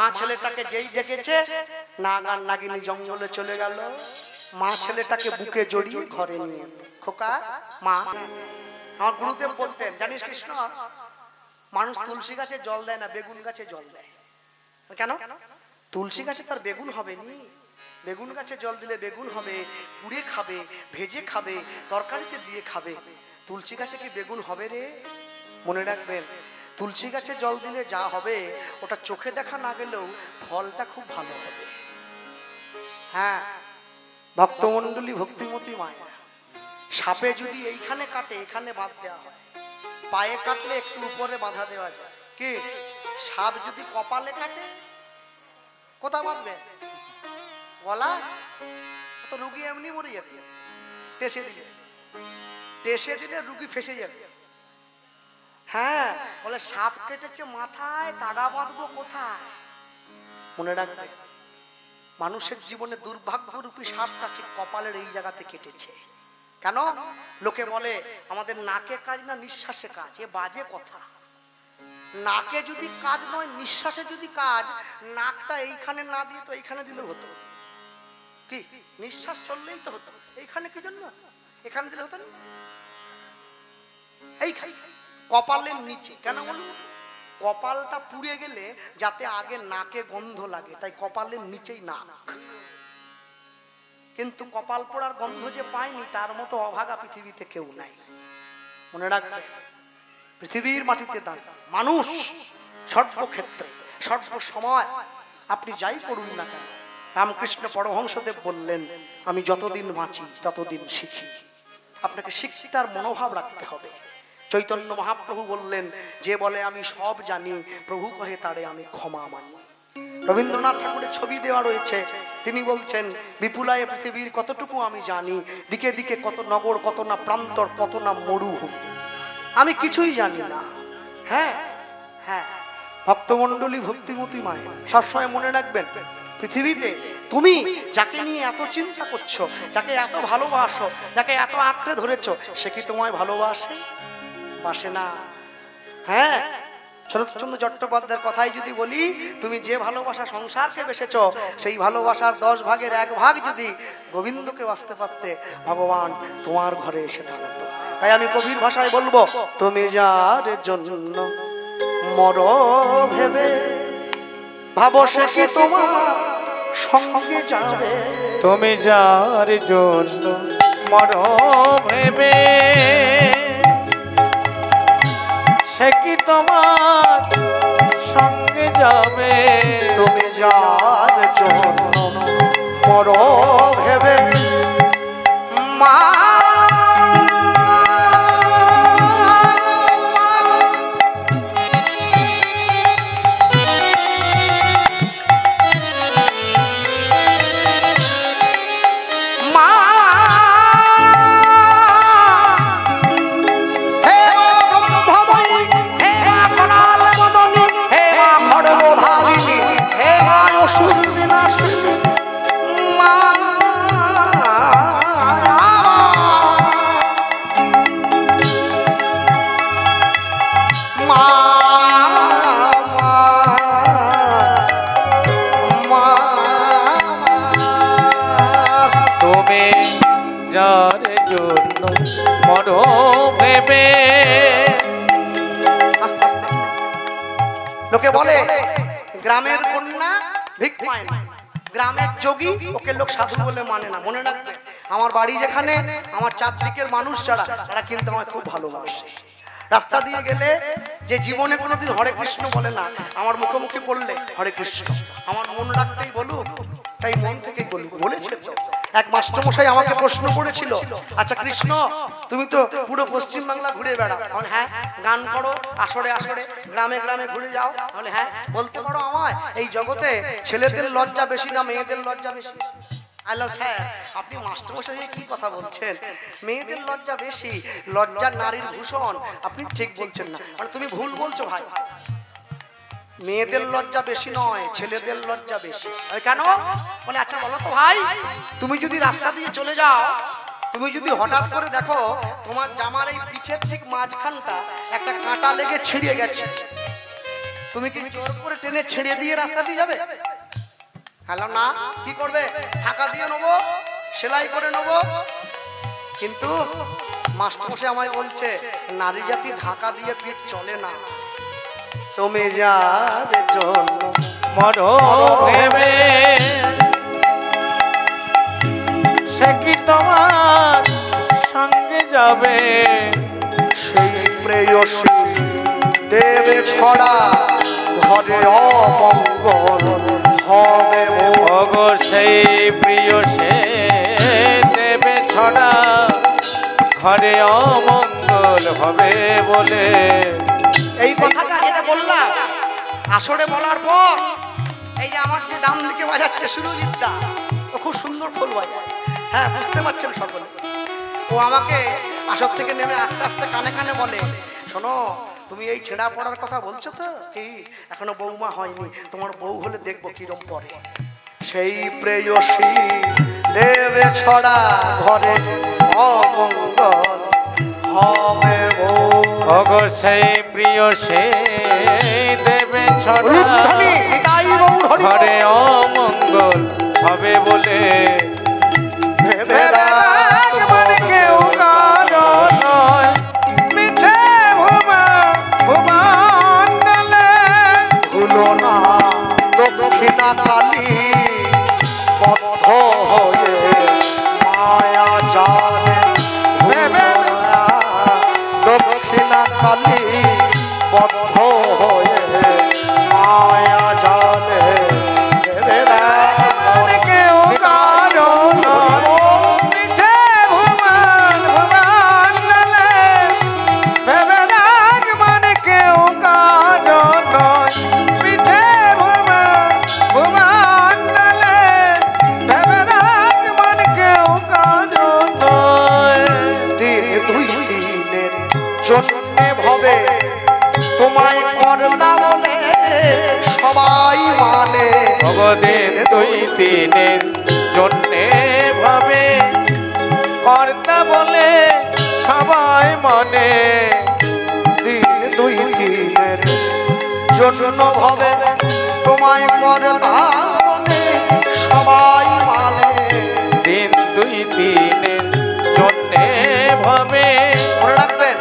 মা ছেলেটাকে যেই ডেকেছে, নাগ আর নাগিনী জঙ্গলে চলে গেল। মা ছেলেটাকে বুকে জড়িয়ে ঘরে নিয়ে, খোকা মা। আমার গুরুদেব বলতেন, জানিস কৃষ্ণ, মানুষ তুলসী গাছে জল দেয় না, বেগুন গাছে জল দেয়। কেন? তুলসী গাছে তার বেগুন হবে নি, বেগুন গাছে জল দিলে বেগুন হবে, পুড়ে খাবে, ভেজে খাবে, তরকারিতে দিয়ে খাবে। তুলসী গাছে কি বেগুন হবে রে? মনে রাখবেন, তুলসী গাছে জল দিলে যা হবে ওটা চোখে দেখা না গেলেও ফলটা খুব ভালো হবে। হ্যাঁ ভক্তমণ্ডলী, ভক্তিমতী মায়েরা, সাপে যদি এইখানে কাটে এখানে বাঁধ দেওয়া হয়, পায়ে কাটলে একটু উপরে বাঁধা দেওয়া যায়। কি সাপ যদি কপালে কাটে কোথা বাঁধবে? গলা? তো রুগী এমনি মরে যাবে। টেসে দিলে, টেসে দিলে রুগী ফেসে যাবে। হ্যাঁ বলে সাপ কেটেছে মাথায়, তাগা বাঁধবো কোথায়? মনে রাখবে, মানুষের জীবনে দুর্ভাগ্যরূপী সাপটা ঠিক কপালের এই জায়গাতে কেটেছে। কেন? লোকে বলে আমাদের নাকে কাজ না নিঃশ্বাসে কাজ। এ বাজে কথা। নাকে যদি কাজ নয়, নিঃশ্বাসে যদি কাজ, নাকটা এইখানে না দিয়ে তো এইখানে দিলে হতো। কি নিঃশ্বাস চললেই তো হতো, এইখানে কি জন্য এখানে দিলে হতো না? এই কপালের নিচে কেন বলুন? কপালটা পুড়ে গেলে যাতে আগে নাকে গন্ধ লাগে, তাই কপালের নিচেই নাক। কিন্তু কপাল পোড়ার গন্ধ যে পায়নি তার মতো অভাগা পৃথিবীতে কেউ নাই। মনে রাখবে, পৃথিবীর মাটিতে দাঁড় মানুষ সর্বক্ষেত্রে সর্বসময় আপনি যাই করুন না কেন, রামকৃষ্ণ পরমহংসদেব বললেন, আমি যতদিন বাঁচি ততদিন শিখি। আপনাকে শিক্ষিতার মনোভাব রাখতে হবে। চৈতন্য মহাপ্রভু বললেন, যে বলে আমি সব জানি, প্রভু কহে তারে আমি ক্ষমা মানি। রবীন্দ্রনাথ ঠাকুরের ছবি দেওয়া রয়েছে, তিনি বলছেন, বিপুলায় পৃথিবীর কতটুকু আমি জানি, দিকে দিকে কত নগর, কত না প্রান্তর, কত না মরুভূমি, আমি কিছুই জানি না। হ্যাঁ হ্যাঁ ভক্তমণ্ডলী, ভক্তিমতী মায়ের সবসময় মনে রাখবেন, পৃথিবীতে তুমি যাকে নিয়ে এত চিন্তা করছো, যাকে এত ভালোবাসো, যাকে এত আঁকড়ে ধরেছো, সে কি তোমায় ভালোবাসে? বাসে না। হ্যাঁ শরৎচন্দ্র চট্টোপাধ্যায়ের কথাই যদি বলি, তুমি যে ভালোবাসা সংসারকে বেসেছ, সেই ভালোবাসার 10 ভাগের 1 ভাগ যদি গোবিন্দকে বাসতে পারতে, ভগবান তোমার ঘরে এসে দাঁড়াতো। তাই আমি কবির ভাষায় বলবো, তুমি যার জন্য মর ভেবে, ভাবো সে কি তোমার সঙ্গে যাবে। তুমি যার জন্য মর ভেবে, সে কি তোমার সঙ্গে যাবে। তুমি যার জন্য মর ভেবে, মা লোকে বলে গ্রামের কন্যা ভিক পায় না, গ্রামের যোগী ওকে লোক সাধু বলে মানে না। মনে রাখবে, আমার বাড়ি যেখানে, আমার চারদিকের মানুষ যারা, তারা কিন্তু আমায় খুব ভালোবাসে। রাস্তা দিয়ে গেলে যে জীবনে কোনোদিন হরে কৃষ্ণ বলে না, আমার মুখোমুখি পড়লে হরে কৃষ্ণ, আমার মন রাখতেই বলুক, তাই মন থেকেই বলুক। বলেছে তো এক মাস্টারমশাই আমাকে প্রশ্ন করেছিল, আচ্ছা কৃষ্ণ তুমি তো পুরো পশ্চিম বাংলা ঘুরে বেড়াও, হ্যাঁ গান করো, আসরে আসরে গ্রামে গ্রামে ঘুরে যাও, তাহলে হ্যাঁ বলতে পারো আমায় এই জগতে ছেলেদের লজ্জা বেশি না মেয়েদের লজ্জা বেশি? স্যার আপনি মাস্টারমশাই কি কথা বলছেন, মেয়েদের লজ্জা বেশি, লজ্জা নারীর ভূষণ। আপনি ঠিক বলছেন না, মানে তুমি ভুল বলছো ভাই, মেয়েদের লজ্জা বেশি নয়, ছেলেদের লজ্জা বেশি। কেন বলে, আচ্ছা বলো তো ভাই, তুমি যদি রাস্তা দিয়ে চলে যাও, তুমি যদি হঠাৎ করে দেখো তোমার জামার এই পিঠের ঠিক মাঝখানটা একটা কাঁটা লেগে ছিঁড়ে গেছে, তুমি কি জোর করে টেনে ছেড়ে দিয়ে রাস্তা দিয়ে যাবে? হ্যালো না, কি করবে? ঢাকা দিয়ে নেবো, সেলাই করে নেবো। কিন্তু মাস্টারমশাই আমায় বলছে নারী জাতি ঢাকা দিয়ে পিঠ চলে না। তুমি যার জন্য মরো ভেবে সে কি তোমার সঙ্গে যাবে? সেই প্রেয়সী দেবে ছড়া ঘরে অমঙ্গল হবে। ওগো সেই প্রিয় সে দেবে ছড়া ঘরে অমঙ্গল হবে বলে। এই কথাটা যেটা বললাম আসরে বলার পর এই যে আমার যে ডান দিকে বাজাচ্ছে সুরজিৎ দা, ও খুব সুন্দর খোল বাজায়। হ্যাঁ, বুঝতে পারছেন সকলে। ও আমাকে আসর থেকে নেমে আস্তে আস্তে কানে কানে বলে, শোনো তুমি এই ছেঁড়া পড়ার কথা বলছো তো, কি এখনো বৌমা হয়নি, তোমার বউ হলে দেখবো কিরম পড়ে। সেই প্রেয়সী দেবে ছড়া ঘরে অমঙ্গল হবে। ওগো সেই প্রিয় সে দেবে ছড়া ঘরে অমঙ্গল হবে বলে। কেউ কারো নয় মিছে ভুবনে ভুলো না দক্ষিণা কালী বদ্ধ হয়ে মায়া জালে। দক্ষিণা কালী বদ্ধ হয়ে মায়া জালে। কেউ কারো নয় মিছে ভুবনে ভেবে রাখ মানে কেউ কারো নয় মিছে ভুবনে ভেবে রাখ মানে কেউ কারো নয়। দিন দুই দিনের জন্যে ভবে তোমায় করলা বলে সবাই মানে। ভগদিন দুই দিনের জন্যে ভাবে কর্তা বলে সবাই মনে। দিন দুই দিনের জন্য ভবে তোমায় করলা বলে সবাই মানে। দিন দুই দিনের জন্যে ভাবে। মনে রাখবেন,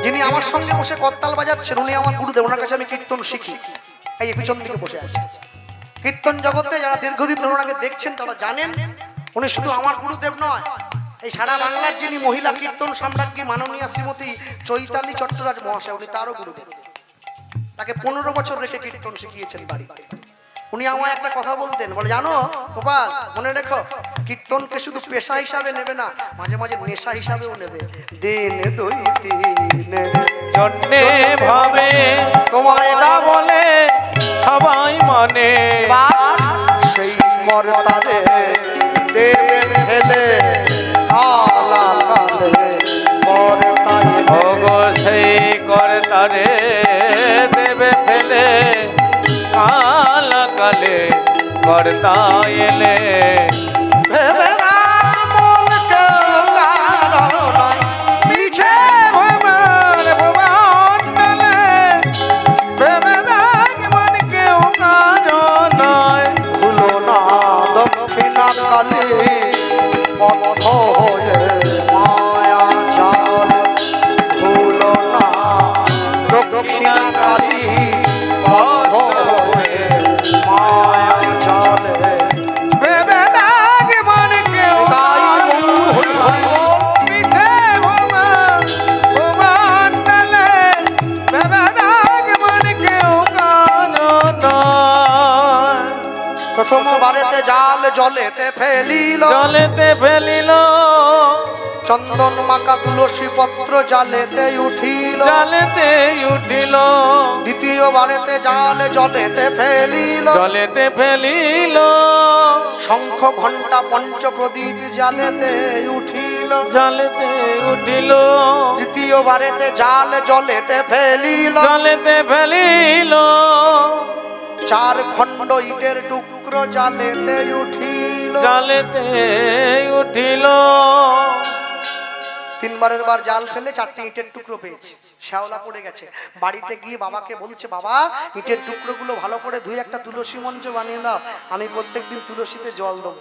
যিনি আমার সঙ্গে বসে করতাল বাজাচ্ছেন উনি আমার গুরুদেব, ওনার কাছে আমি কীর্তন শিখি। এই পিছন দিকে বসে আছে। কীর্তন জগতে যারা দীর্ঘদিন ধরে ওনাকে দেখছেন তারা জানেন উনি শুধু আমার গুরুদেব নয়, এই সারা বাংলার যিনি মহিলা কীর্তন সম্রাজ্ঞী মাননীয়া শ্রীমতী চৈতালি চট্টরাজ মহাশয়, উনি তারও গুরুদেব। তাকে 15 বছর রেখে কীর্তন শিখিয়েছেন বাড়িতে। উনি আমায় একটা কথা বলতেন, বলে জানো গোপাল মনে রেখো কীর্তনকে শুধু পেশা হিসাবে নেবে না, মাঝে মাঝে নেশা হিসাবেও নেবে। দিন দুই দিনের জন্যে ভাবে তোমায় তা বলে সবাই মনে। সেই মর্যাদে দেবে ফেলে কালা কালে মর্যাদে। ওগো সেই কর্তারে দেবে ফেলে কালা কালে কর্তা এলে। ভেবে না মন কেউ কারো নয় মিছে ভুবনে ভেবে রাখ মন কেউ কারো নয়। ভুলো না দক্ষিণা কালী বদ্ধ হয়ে মায়া জাল। ভুলো না দক্ষিণা কালী বদ্ধ হয়ে মায়া জালে। ভেবে রাখ মন কেউ তাই হরি হরি বল। মিছে ভুবনে ভেবে রাখ মন কেউ কারো নয়। প্রথম বারেতে জাল জলেতে ফেলিল, জলেতে ফেলিল চন্দন মাকা তুলসী পত্র জালেতে উঠিল। জলেতে উঠিল দ্বিতীয় বারেতে জাল জলেতে ফেলিল, জলেতে ফেলিল শঙ্খ ঘণ্টা পঞ্চ প্রদীপ জালেতে উঠিল। জলেতে উঠিল তৃতীয় বারেতে জাল জলেতে ফেলিল, জলেতে ফেলিল চার খণ্ড ইটের টুকরো জালেতে উঠিল। জলেতে উঠিল তিনবারের বার জাল ফেলে 4টে ইটের টুকরো পেয়েছে, শ্যাওলা পড়ে গেছে। বাড়িতে গিয়ে বাবাকে বলছে, বাবা ইটের টুকরোগুলো ভালো করে ধুয়ে একটা তুলসী মঞ্চ বানিয়ে দাও, আমি প্রত্যেকদিন তুলসীতে জল দেবো।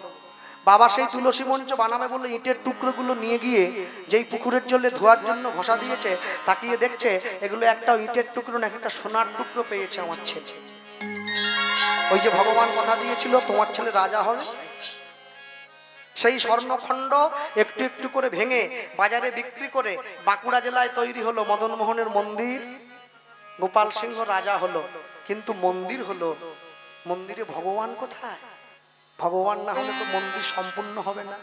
বাবা সেই তুলসী মঞ্চ বানাবে বলে ইটের টুকরোগুলো নিয়ে গিয়ে যেই পুকুরের জলে ধোয়ার জন্য ঘষা দিয়েছে, তাকিয়ে দেখছে এগুলো একটা ইটের টুকরো না, একটা সোনার টুকরো পেয়েছে আমার ছেলে। ওই যে ভগবান কথা দিয়েছিল তোমার ছেলে রাজা হবে, সেই স্বর্ণখণ্ড একটু একটু করে ভেঙে বাজারে বিক্রি করে বাঁকুড়া জেলায় তৈরি হলো মদন মোহনের মন্দির। গোপাল সিংহ রাজা হলো, কিন্তু মন্দির হলো, মন্দিরে ভগবান কোথায়? ভগবান না হলে তো মন্দির সম্পূর্ণ হবে না।